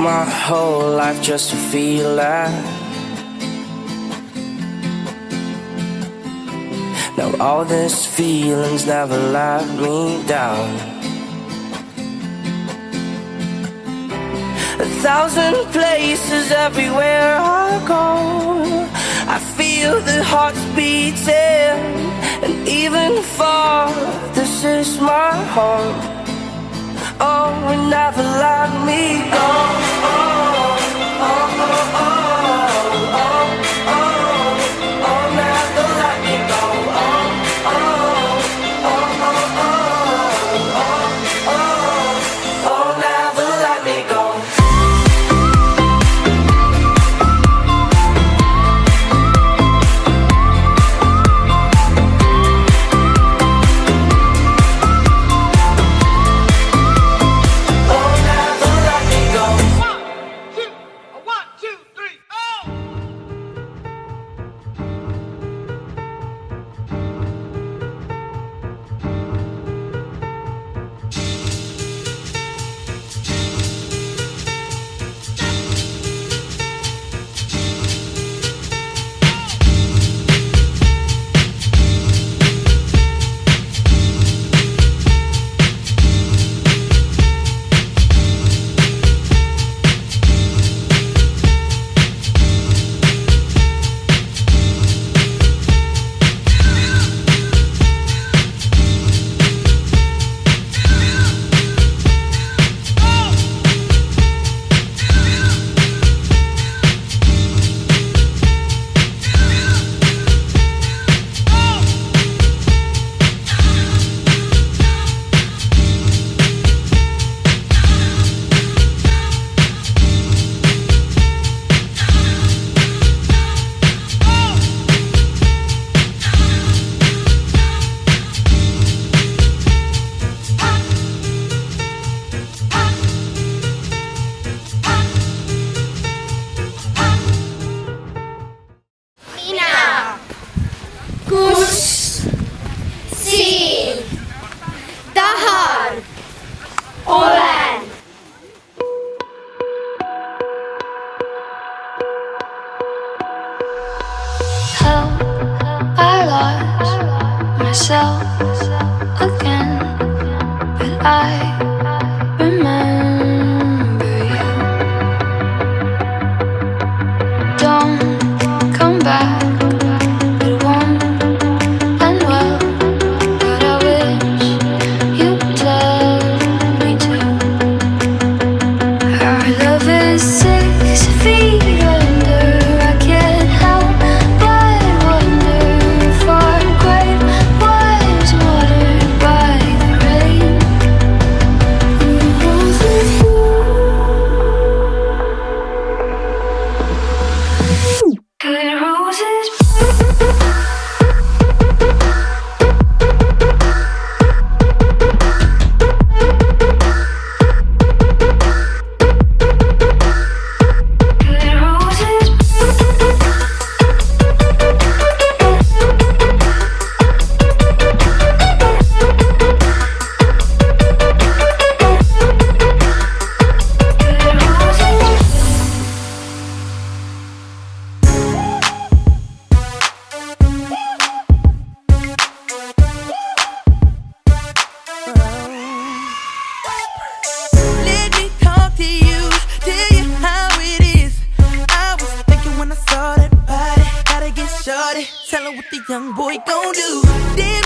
my whole life just to feel that. Now all these feelings never let me down. 1,000 places everywhere I go, I feel the hearts beating, and even far, this is my home. Oh, and never let me go. Oh, oh, oh, oh, oh, oh, oh, oh, never let me go. Oh, oh, oh, oh, oh, oh, oh, oh, never let me go. Myself again, but I remember you. Don't come back, it won't end well, but I wish you'd tell me to. Our love is 6 feet under, I can't help but wonder if our grave was watered by the rain. Good roses. Good roses. Good roses. Let me talk to you, tell you how it is. I was thinking when I saw that body, gotta get shorty. Tell her what the young boy gon' do. Then